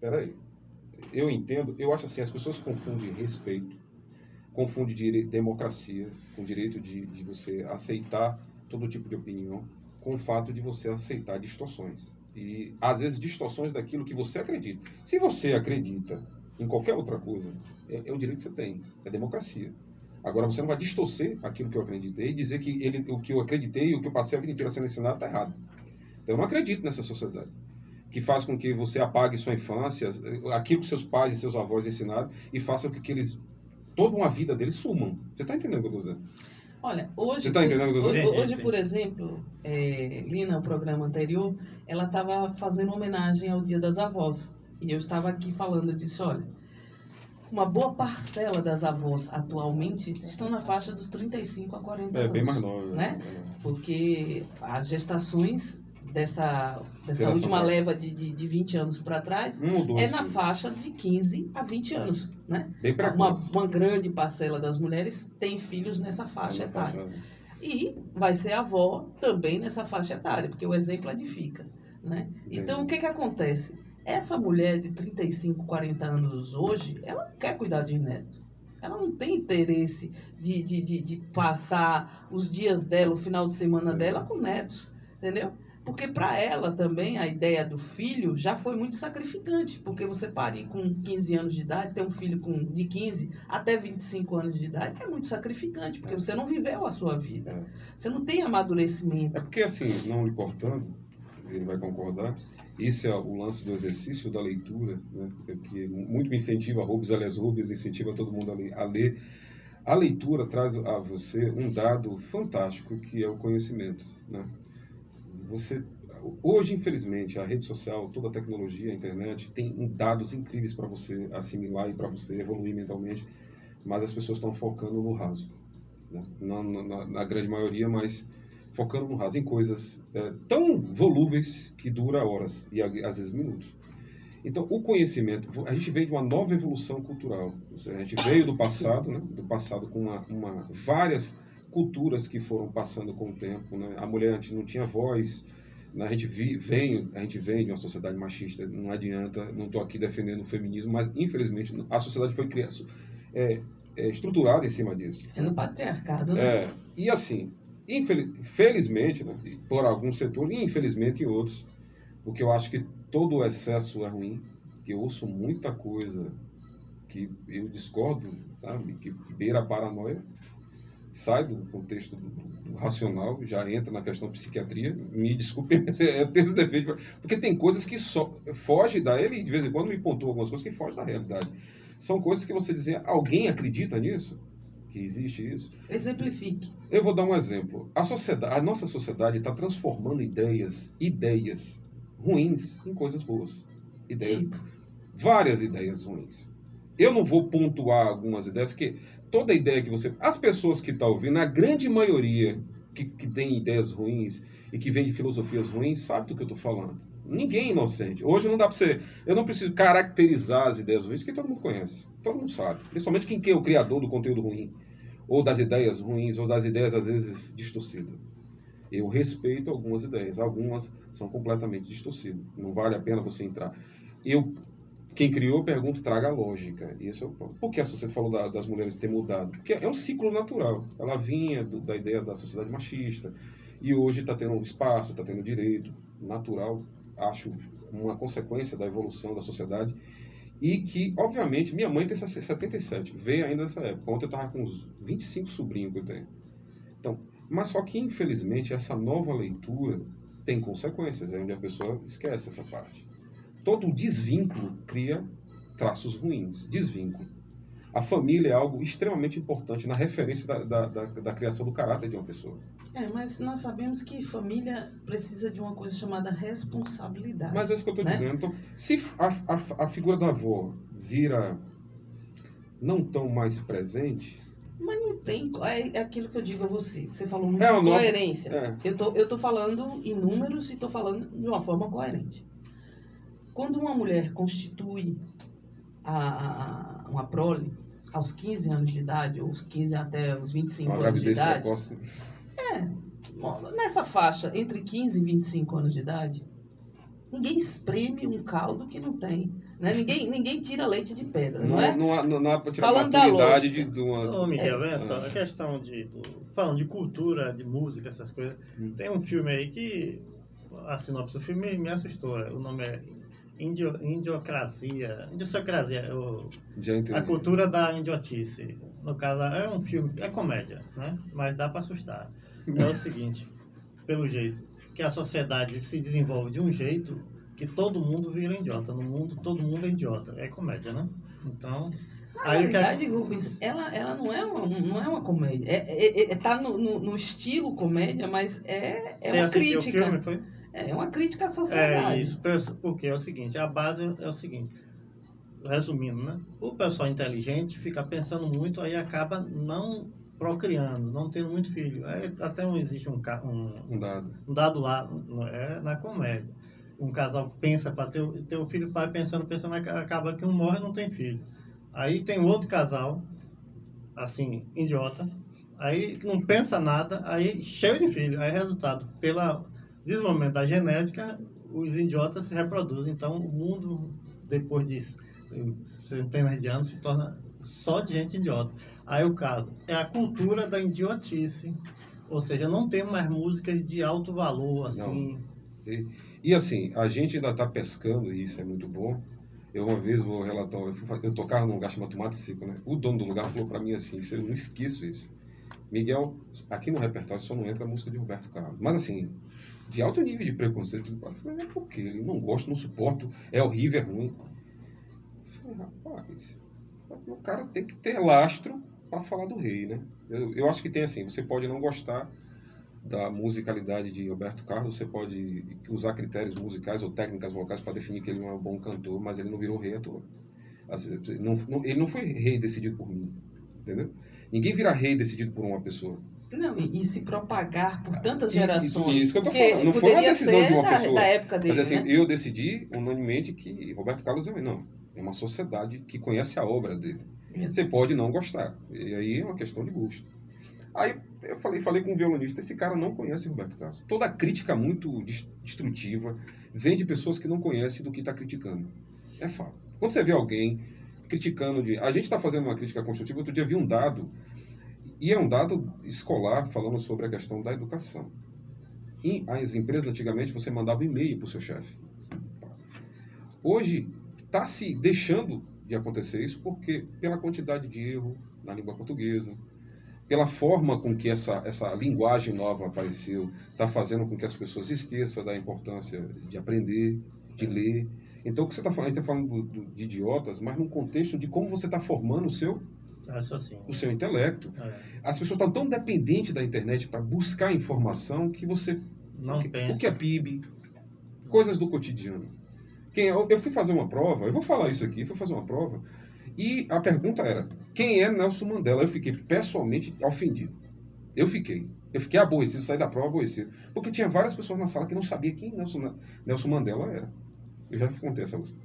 peraí, eu entendo, eu acho assim, as pessoas confundem respeito, confundem democracia com o direito de você aceitar todo tipo de opinião, com o fato de você aceitar distorções. E, às vezes, distorções daquilo que você acredita. Se você acredita em qualquer outra coisa, é o direito que você tem, é democracia. Agora, você não vai distorcer aquilo que eu acreditei e dizer que o que eu acreditei e o que eu passei a vida inteira sendo ensinado está errado. Então, eu não acredito nessa sociedade que faz com que você apague sua infância, aquilo que seus pais e seus avós ensinaram, e faça com que eles, toda uma vida deles, sumam. Você está entendendo o que eu estou dizendo? Olha, Você está entendendo o que eu estou dizendo? hoje, por exemplo, Lina, o programa anterior, ela estava fazendo homenagem ao Dia das Avós. E eu estava aqui falando, eu disse, olha, uma boa parcela das avós atualmente estão na faixa dos 35 a 40 anos. É, bem mais nova. Né? Porque as gestações dessa Geração última nova. leva de 20 anos para trás é na faixa de 15 a 20 anos. Né? Bem precoce. Uma grande parcela das mulheres tem filhos nessa faixa etária. E vai ser avó também nessa faixa etária, porque o exemplo edifica. Né? Então, o que acontece? Essa mulher de 35, 40 anos hoje, ela não quer cuidar de neto. Ela não tem interesse de passar os dias dela, o final de semana dela com netos, entendeu? Porque para ela também a ideia do filho já foi muito sacrificante, porque você parir com 15 anos de idade, ter um filho de 15 até 25 anos de idade é muito sacrificante, porque você não viveu a sua vida. Você não tem amadurecimento. É porque assim, não lhe cortando, ele vai concordar, esse é o lance do exercício da leitura, né? Que muito me incentiva, Rubens aliás Rubens, incentiva todo mundo a ler. A leitura traz a você um dado fantástico, que é o conhecimento. Né? Hoje, infelizmente, a rede social, toda a tecnologia, a internet, tem dados incríveis para você assimilar e para você evoluir mentalmente, mas as pessoas estão focando no raso. Né? Na grande maioria, mas focando no raso, em coisas tão volúveis que dura horas e às vezes minutos. Então, o conhecimento, a gente veio de uma nova evolução cultural. A gente veio do passado, né? Do passado com várias culturas que foram passando com o tempo. Né? A mulher antes não tinha voz. Né? A gente vem de uma sociedade machista. Não adianta, não estou aqui defendendo o feminismo, mas infelizmente a sociedade foi estruturada em cima disso. É no patriarcado, né? E assim, felizmente, né? Por alguns setores, e infelizmente em outros, porque eu acho que todo o excesso é ruim, que eu ouço muita coisa que eu discordo, sabe? Que beira a paranoia, sai do contexto do racional, já entra na questão da psiquiatria. Me desculpe, eu tenho esse defeito, porque tem coisas que só foge da ele, de vez em quando me pontua algumas coisas que fogem da realidade. São coisas que você dizia, alguém acredita nisso? Que existe isso? Exemplifique. Eu vou dar um exemplo. A nossa sociedade está transformando ideias ruins em coisas boas. Várias ideias ruins. Eu não vou pontuar algumas ideias, porque toda ideia que você... As pessoas que estão ouvindo, a grande maioria que tem ideias ruins e que vem de filosofias ruins, sabe do que eu estou falando. Ninguém é inocente. Hoje não dá para você... Eu não preciso caracterizar as ideias ruins, que todo mundo conhece. Todo mundo sabe. Principalmente quem é o criador do conteúdo ruim. Ou das ideias ruins, ou das ideias, às vezes, distorcidas. Eu respeito algumas ideias, algumas são completamente distorcidas. Não vale a pena você entrar. Quem criou, pergunto, traga a lógica. Isso por que você falou das mulheres ter mudado? Porque é um ciclo natural. Ela vinha da ideia da sociedade machista e hoje está tendo um espaço, está tendo direito natural. Acho uma consequência da evolução da sociedade. E que, obviamente, minha mãe tem 77, veio ainda nessa época. Ontem eu estava com uns 25 sobrinhos que eu tenho. Então, mas só que, infelizmente, essa nova leitura tem consequências, é onde a pessoa esquece essa parte. Todo desvínculo cria traços ruins. Desvínculo. A família é algo extremamente importante na referência da criação do caráter de uma pessoa. Mas nós sabemos que família precisa de uma coisa chamada responsabilidade. Mas é isso que eu estou dizendo. Então, se a figura da avó vira não tão mais presente... Mas não tem... É aquilo que eu digo a você. Você falou muito de coerência. Eu tô falando em números e estou falando de uma forma coerente. Quando uma mulher constitui uma prole aos 15 anos de idade, ou 15 até os 25 anos de idade... Precoce. Nessa faixa, entre 15 e 25 anos de idade, ninguém espreme um caldo que não tem. Né? Ninguém tira leite de pedra, não Não, é? não há para tirar Falando da maturidade lógica. de uma... Ô, Miguel, olha só, a questão falando de cultura, de música, essas coisas, tem um filme aí que a sinopse do filme me assustou. O nome é Idiocracia, Já entendi. a cultura da idiotice. No caso, é um filme, é comédia, né? Mas dá para assustar. É o seguinte, pelo jeito, que a sociedade se desenvolve de um jeito que todo mundo vira idiota. No mundo, todo mundo é idiota. É comédia, né? Então... Na realidade, Rubens, ela não é uma comédia. Tá no estilo comédia, mas é uma crítica. O filme, foi? É uma crítica à sociedade. É isso, porque é o seguinte, a base é o seguinte, resumindo, né? O pessoal inteligente fica pensando muito, aí acaba não procriando, não tendo muito filho. Aí até existe um dado lá na comédia. Um casal pensa para ter o filho, pai pensando, acaba que um morre e não tem filho. Aí tem outro casal, assim, idiota, aí não pensa nada, aí cheio de filho. Aí resultado, pelo desenvolvimento da genética, os idiotas se reproduzem. Então o mundo, depois de centenas de anos, se torna só de gente idiota. Aí o caso é a cultura da idiotice, ou seja, não tem mais músicas de alto valor, assim. Não. E assim, a gente ainda está pescando, e isso é muito bom. Eu uma vez vou relatar, eu tocava num lugar chamado Tomate Seco, né? O dono do lugar falou para mim assim, eu não esqueço isso. Miguel, aqui no repertório só não entra a música de Roberto Carlos. Mas assim, de alto nível de preconceito. Eu falei, mas por quê? Eu não gosto, não suporto, é horrível, é ruim. Eu falei, rapaz, o cara tem que ter lastro para falar do rei, né? Eu acho que tem assim, você pode não gostar da musicalidade de Roberto Carlos, você pode usar critérios musicais ou técnicas vocais para definir que ele não é um bom cantor, mas ele não virou rei à toa. Ele não foi rei decidido por mim, entendeu? Ninguém vira rei decidido por uma pessoa. Não, e se propagar por tantas gerações. Isso que eu tô falando. Não foi uma decisão de uma pessoa. Da época dele, mas assim, né? eu decidi unanimemente que Roberto Carlos é uma sociedade que conhece a obra dele. Isso. Você pode não gostar. E aí é uma questão de gosto. Aí eu falei com um violonista, esse cara não conhece Roberto Carlos. Toda crítica muito destrutiva vem de pessoas que não conhecem do que está criticando. É fato. Quando você vê alguém criticando a gente está fazendo uma crítica construtiva, outro dia vi um dado, e é um dado escolar falando sobre a questão da educação. E as empresas, antigamente, você mandava um e-mail para o seu chefe. Hoje, está se deixando de acontecer isso porque pela quantidade de erro na língua portuguesa, pela forma com que essa linguagem nova apareceu, está fazendo com que as pessoas esqueçam da importância de aprender, de ler. Então, o que você está falando? A gente está falando de idiotas, mas num contexto de como você está formando o seu intelecto. As pessoas estão tão dependentes da internet para buscar informação que você... Não pensa. O que é PIB? Coisas do cotidiano. Eu fui fazer uma prova, eu vou falar isso aqui, fui fazer uma prova, e a pergunta era, quem é Nelson Mandela? Eu fiquei pessoalmente ofendido. Eu fiquei aborrecido, saí da prova aborrecido. Porque tinha várias pessoas na sala que não sabiam quem Nelson Mandela era. Eu já contei essa música.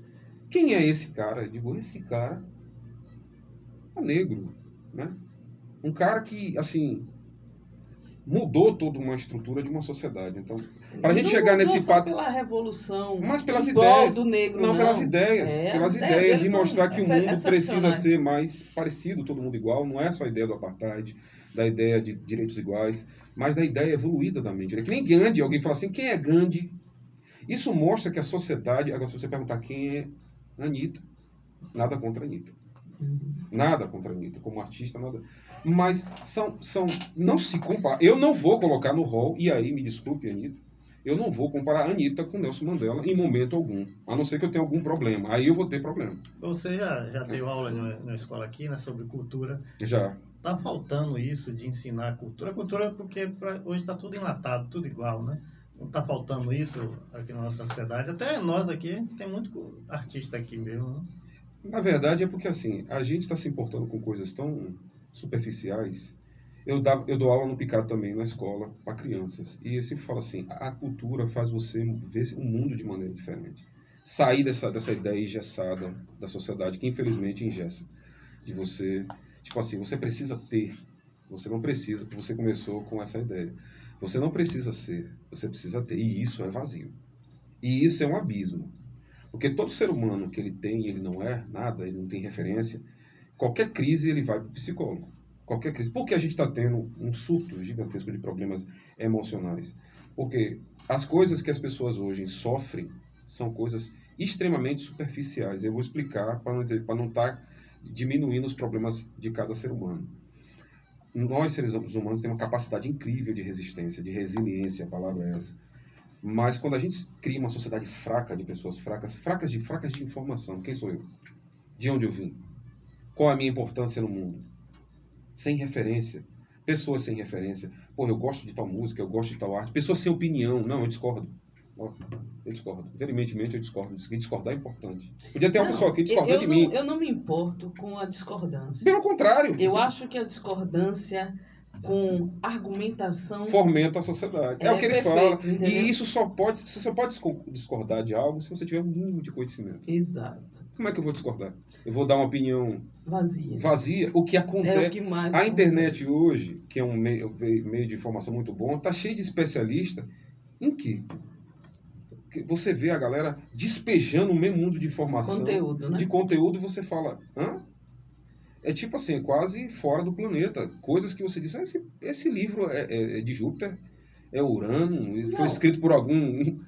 Quem é esse cara? Eu digo, esse cara é negro, né? Um cara que, assim, mudou toda uma estrutura de uma sociedade. Então, para a gente chegar nesse fato, pela revolução, mas pelas ideias do negro, não, pelas ideias de mostrar que o mundo precisa ser mais parecido, todo mundo igual. Não é só a ideia do apartheid, da ideia de direitos iguais, mas da ideia evoluída da mente. É que nem Gandhi, alguém fala assim, quem é Gandhi? Isso mostra que a sociedade... Agora, se você perguntar quem é Anitta, nada contra a Anitta. Nada contra a Anitta, como artista, nada. Mas não se compara. Eu não vou colocar no rol, e aí, me desculpe, Anitta, eu não vou comparar a Anitta com Nelson Mandela em momento algum. A não ser que eu tenha algum problema. Aí eu vou ter problema. Você já deu aula na escola aqui, né, sobre cultura? Já. Tá faltando isso de ensinar cultura? Cultura porque hoje está tudo enlatado, tudo igual, né? Não está faltando isso aqui na nossa sociedade. Até nós aqui, a gente tem muito artista aqui mesmo, né? Na verdade é porque assim, a gente está se importando com coisas tão superficiais. Eu dou aula no Picado também, na escola, para crianças. E eu sempre falo assim, a cultura faz você ver o mundo de maneira diferente. Sair dessa ideia engessada da sociedade, que infelizmente engessa. De você, tipo assim, você precisa ter. Você não precisa, porque você começou com essa ideia. Você não precisa ser, você precisa ter. E isso é vazio. E isso é um abismo. Porque todo ser humano que ele não é nada, ele não tem referência, qualquer crise ele vai para o psicólogo. Qualquer crise. Por que a gente está tendo um surto gigantesco de problemas emocionais? Porque as coisas que as pessoas hoje sofrem são coisas extremamente superficiais. Eu vou explicar para não estar diminuindo os problemas de cada ser humano. Nós, seres humanos, temos uma capacidade incrível de resistência, de resiliência, a palavra é essa. Mas quando a gente cria uma sociedade fraca de pessoas fracas de informação, quem sou eu? De onde eu vim? Qual a minha importância no mundo? Sem referência. Pessoas sem referência. Pô, eu gosto de tal música, eu gosto de tal arte. Pessoas sem opinião. Não, eu discordo. Eu discordo. Veementemente eu discordo. Discordar é importante. Podia ter uma pessoa aqui discordando de mim. Eu não me importo com a discordância. Pelo contrário. Eu acho que a discordância com argumentação fomenta a sociedade. É o que ele fala. Entendeu? E isso você só pode discordar de algo se você tiver um mínimo de conhecimento. Exato. Como é que eu vou discordar? Eu vou dar uma opinião vazia. O que acontece. É o que mais a internet hoje, que é um meio de informação muito bom, está cheio de especialista em quê? Você vê a galera despejando o mesmo mundo de informação, conteúdo, né? de conteúdo, e você fala, hã? É tipo assim, quase fora do planeta. Coisas que você diz, esse livro é de Júpiter, é Urano, foi escrito por algum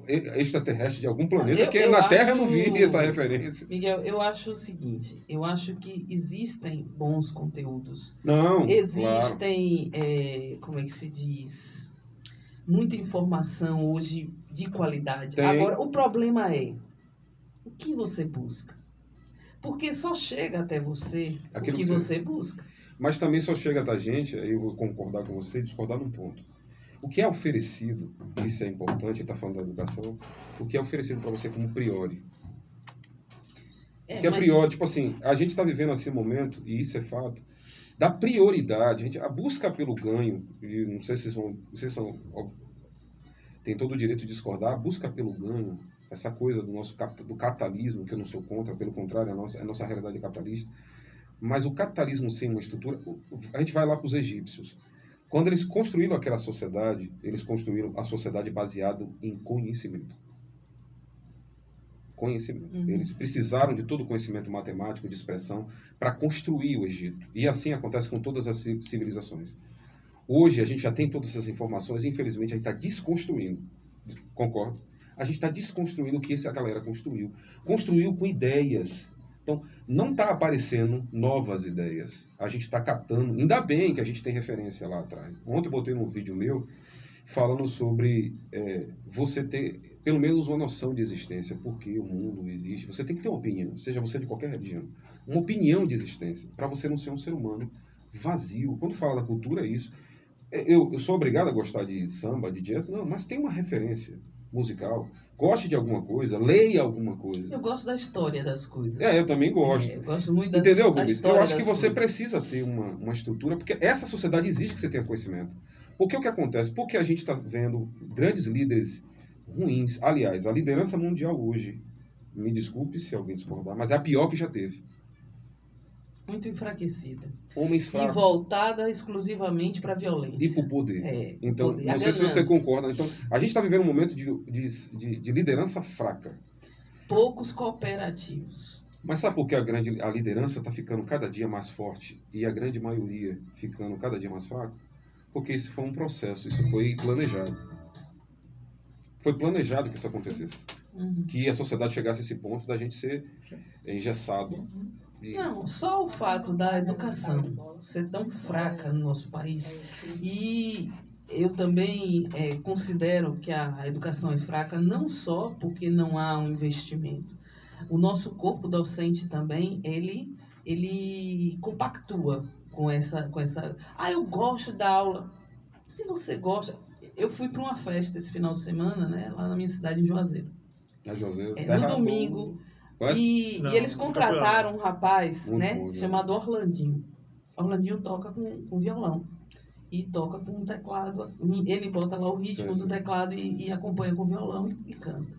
extraterrestre de algum planeta, que na Terra eu não vi essa referência. Miguel, eu acho o seguinte, eu acho que existem bons conteúdos. Não, existem, claro. Como é que se diz, muita informação hoje de qualidade. Tem. Agora, o problema é, o que você busca? Porque só chega até você aquilo o que você busca. Mas também só chega até a gente, aí eu vou concordar com você e discordar num ponto. O que é oferecido, isso é importante, está falando da educação, o que é oferecido para você como priori. Porque a priori, tipo assim, a gente está vivendo assim um momento, e isso é fato, da prioridade, a busca pelo ganho, e não sei se vocês têm todo o direito de discordar, a busca pelo ganho, essa coisa do capitalismo, que eu não sou contra, pelo contrário, a nossa realidade é capitalista, mas o capitalismo sem uma estrutura, a gente vai lá para os egípcios. Quando eles construíram aquela sociedade, eles construíram a sociedade baseada em conhecimento. Uhum. Eles precisaram de todo o conhecimento matemático, de expressão, para construir o Egito. E assim acontece com todas as civilizações. Hoje a gente já tem todas essas informações, e infelizmente a gente está desconstruindo. Concordo? A gente está desconstruindo o que essa galera construiu. Construiu com ideias. Então, não está aparecendo novas ideias. A gente está catando. Ainda bem que a gente tem referência lá atrás. Ontem eu botei num vídeo meu falando sobre você ter pelo menos uma noção de existência. Por que o mundo existe. Você tem que ter uma opinião, seja você de qualquer religião. Uma opinião de existência, para você não ser um ser humano vazio. Quando fala da cultura, é isso. Eu sou obrigado a gostar de samba, de jazz? Não, mas tem uma referência musical. Goste de alguma coisa, leia alguma coisa. Eu gosto da história das coisas. Eu também gosto. Eu gosto muito da história. Eu acho que você precisa ter uma estrutura, porque essa sociedade exige que você tenha conhecimento. Porque o que acontece? Porque a gente está vendo grandes líderes ruins. Aliás, a liderança mundial hoje, me desculpe se alguém discordar, mas é a pior que já teve. Muito enfraquecida. Homens fracos. E voltada exclusivamente para a violência. E para o poder. Então, não sei se você concorda. Então, a gente está vivendo um momento de liderança fraca. Poucos cooperativos. Mas sabe por que a liderança está ficando cada dia mais forte e a grande maioria ficando cada dia mais fraca? Porque isso foi um processo, isso foi planejado. Foi planejado que isso acontecesse. Uhum. Que a sociedade chegasse a esse ponto da gente ser engessado. Uhum. Não, só o fato da educação ser tão fraca no nosso país. E eu também considero que a educação é fraca não só porque não há um investimento. O nosso corpo docente também, ele compactua com essa... eu gosto da aula. Se você gosta... Eu fui para uma festa esse final de semana, né, lá na minha cidade, em Juazeiro. No domingo... E eles contrataram um rapaz, chamado Orlandinho. Orlandinho toca com violão e toca com teclado. Ele bota lá o ritmo do teclado e acompanha com violão e canta.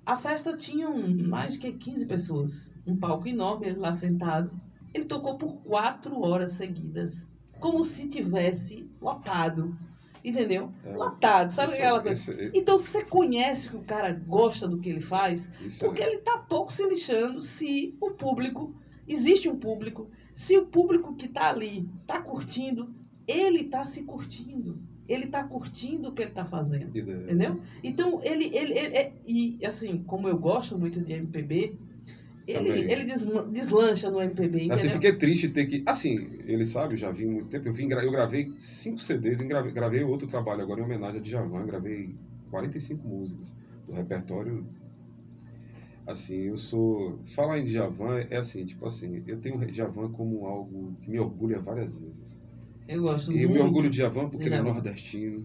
A festa tinha mais de 15 pessoas. Um palco enorme, ele lá sentado. Ele tocou por 4 horas seguidas, como se tivesse lotado. Entendeu? Lotado, sabe aquela coisa? Então você conhece que o cara gosta do que ele faz, porque ele tá pouco se lixando se o público, existe um público, se o público que tá ali tá curtindo, ele tá se curtindo. Ele tá curtindo o que ele tá fazendo. Entendeu? Então e assim, como eu gosto muito de MPB, ele deslancha no MPB, entendeu? Assim, fiquei triste ter que... Assim, ele sabe, já vi muito tempo. Eu gravei 5 CDs, gravei outro trabalho agora em homenagem a Djavan. Gravei 45 músicas do repertório. Assim, eu sou... Falar em Djavan é assim, tipo assim, eu tenho Djavan como algo que me orgulha várias vezes. Eu gosto muito. E eu me orgulho de Djavan porque ele é nordestino.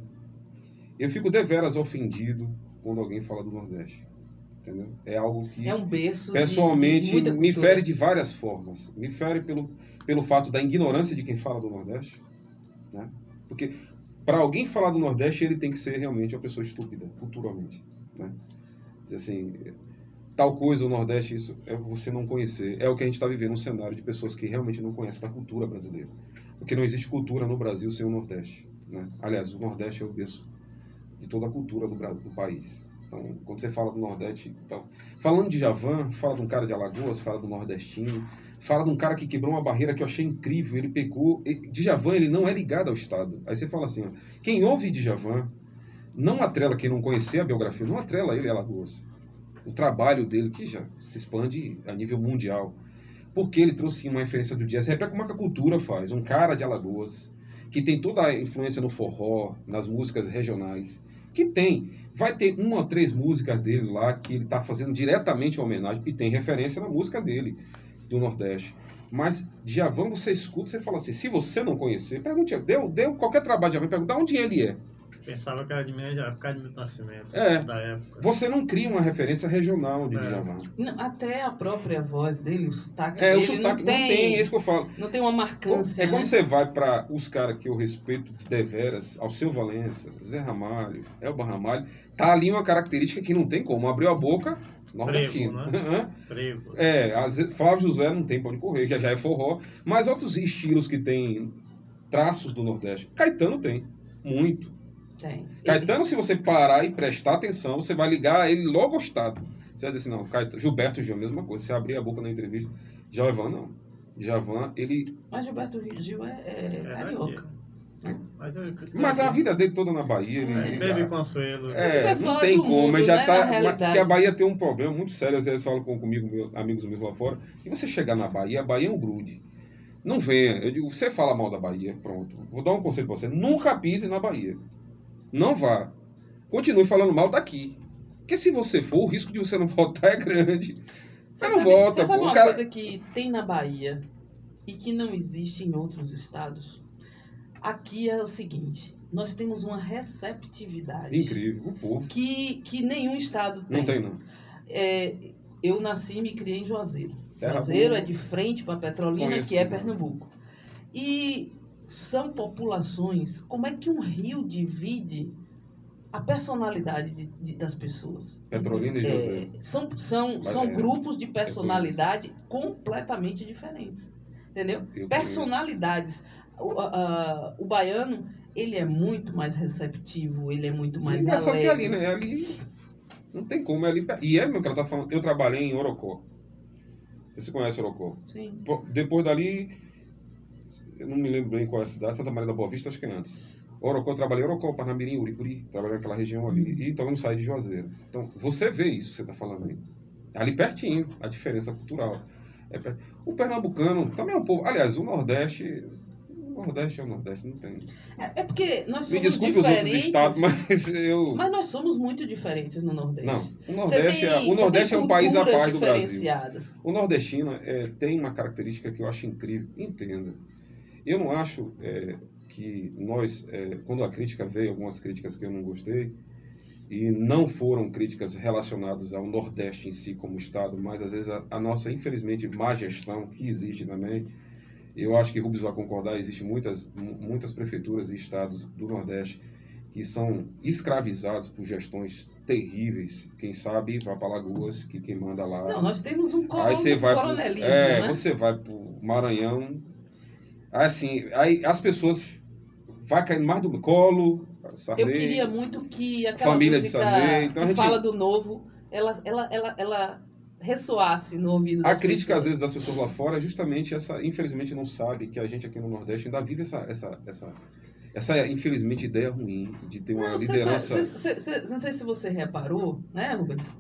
Eu fico deveras ofendido quando alguém fala do Nordeste. Entendeu? É algo que, é um berço pessoalmente, me fere de várias formas. Me fere pelo fato da ignorância de quem fala do Nordeste. Né? Porque, para alguém falar do Nordeste, ele tem que ser realmente uma pessoa estúpida, culturalmente. Né? Dizer assim, tal coisa, o Nordeste, isso é você não conhecer. É o que a gente está vivendo, um cenário de pessoas que realmente não conhecem da cultura brasileira. Porque não existe cultura no Brasil sem o Nordeste. Né? Aliás, o Nordeste é o berço de toda a cultura do país. Então, quando você fala do Nordeste, então, falando de Djavan, fala de um cara de Alagoas, fala do nordestino, fala de um cara que quebrou uma barreira que eu achei incrível, ele pegou... Djavan, ele não é ligado ao Estado. Aí você fala assim, ó, quem ouve Djavan, não atrela quem não conhecer a biografia, não atrela ele a Alagoas. O trabalho dele, que já se expande a nível mundial, porque ele trouxe uma referência do jazz. Repete como é que a cultura faz. Um cara de Alagoas, que tem toda a influência no forró, nas músicas regionais, que vai ter 1 ou 3 músicas dele lá que ele está fazendo diretamente uma homenagem e tem referência na música dele, do Nordeste. Mas Djavan, você escuta, você fala assim, se você não conhecer, pergunte, deu qualquer trabalho de Djavan, pergunta onde ele é. Pensava que era de Minas Gerais, por causa do Nascimento. Da época. Você não cria uma referência regional de Djavan. Até a própria voz dele, o sotaque dele, o sotaque não tem, é isso que eu falo. Não tem uma marcância, quando você vai para os caras que eu respeito de deveras, Alceu Valença, Zé Ramalho, Elba Ramalho, tá ali uma característica que não tem como. Abriu a boca, nordestino. Frevo, né? Flávio José não tem pra onde correr, que já é forró. Mas outros estilos que tem traços do Nordeste. Caetano tem, muito. Tem. Caetano, se você parar e prestar atenção, você vai ligar ele logo ao Estado. Você vai dizer assim, não, Caetano, Gilberto Gil, a mesma coisa. Você abrir a boca na entrevista. Djavan, não. Djavan, ele... Mas Gilberto Gil é carioca. Mas a vida dele toda na Bahia. Ele bebe Consuelo. Não tem como, mas já né, tá. Porque a Bahia tem um problema muito sério. Às vezes falam comigo, amigos meus lá fora. E você chegar na Bahia, a Bahia é um grude. Não venha. Eu digo, você fala mal da Bahia, pronto. Vou dar um conselho pra você. Nunca pise na Bahia. Não vá. Continue falando mal daqui. Porque se você for, o risco de você não voltar é grande. Você não volta. Você sabe uma coisa que tem na Bahia e que não existe em outros estados? Aqui é o seguinte, nós temos uma receptividade. Incrível, o povo. Que nenhum estado tem. Não tem, não. Eu nasci e me criei em Juazeiro. Terra Juazeiro boa. é de frente para Petrolina, Conheço, que é não. Pernambuco. E são populações, como é que um rio divide a personalidade das pessoas? Petrolina e Juazeiro. São grupos de personalidade completamente diferentes. Entendeu? Personalidades. O baiano, ele é muito mais receptivo, ele é muito mais alegre. Que ali, né? Ali não tem como. Ali, e meu que ela tá falando. Eu trabalhei em Orocó. Você conhece Orocó? Sim. Depois dali, eu não me lembro bem qual é a cidade, Santa Maria da Boa Vista, acho que é antes. Orocó, eu trabalhei em Orocó, Parnamirim, Uricuri, trabalhei naquela região ali. E então eu não saí de Juazeiro. Então, você vê isso que você está falando aí. Ali pertinho, a diferença cultural. O pernambucano também é um povo. Aliás, o Nordeste é o Nordeste, não tem. É porque nós somos Me desculpe diferentes, os outros estados, mas eu... Mas nós somos muito diferentes no Nordeste. Não, o Nordeste é um país à parte do Brasil. O nordestino tem uma característica que eu acho incrível. Entenda. Eu não acho que nós, quando a crítica veio, algumas críticas que eu não gostei, e não foram críticas relacionadas ao Nordeste em si como Estado, mas às vezes a nossa, infelizmente, má gestão, que existe também. Eu acho que Rubens vai concordar, existem muitas prefeituras e estados do Nordeste que são escravizados por gestões terríveis. Quem sabe vai para Alagoas, que quem manda lá... Não, nós temos um coronelismo, né? Você vai para o Maranhão... Assim, aí as pessoas vai caindo mais do colo, Sarney. Eu queria muito que aquela Família de música Sarney. Então, que fala do novo, ela ressoasse no ouvido das A crítica, pessoas. às vezes, das pessoas lá fora é justamente essa, infelizmente, não sabe que a gente aqui no Nordeste ainda vive essa infelizmente, ideia ruim de ter uma liderança... Não sei se você reparou, né, Rubens?